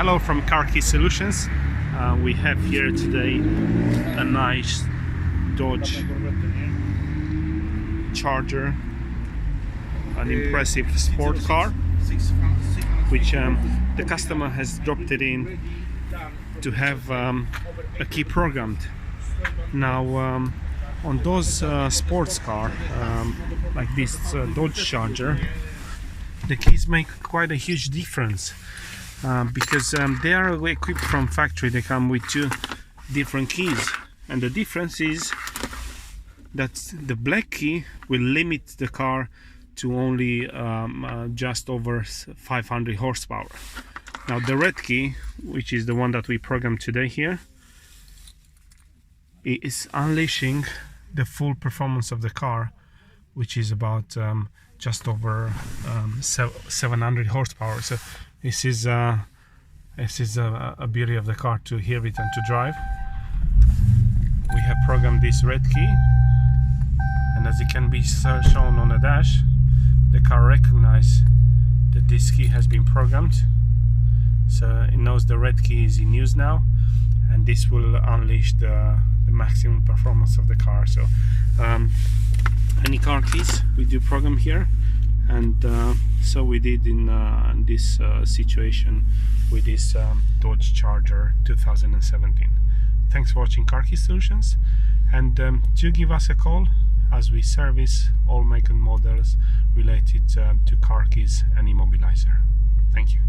Hello from Car Key Solutions. We have here today a nice Dodge Charger, an impressive sport car, which the customer has dropped it in to have a key programmed. Now on those sports car like this Dodge Charger, the keys make quite a huge difference because they are equipped from factory. They come with two different keys, and the difference is that the black key will limit the car to only just over 500 horsepower. Now the red key, which is the one that we programmed today here, it is unleashing the full performance of the car, which is about just over 700 horsepower. So this is a beauty of the car to hear it and to drive. We have programmed this red key, and as it can be shown on the dash, the car recognizes that this key has been programmed, so it knows the red key is in use now, and this will unleash the maximum performance of the car. So any car keys we do program here, and so we did in this situation with this Dodge Charger 2017. Thanks for watching Car Key Solutions, and do give us a call, as we service all make and models related to car keys and immobilizer. Thank you.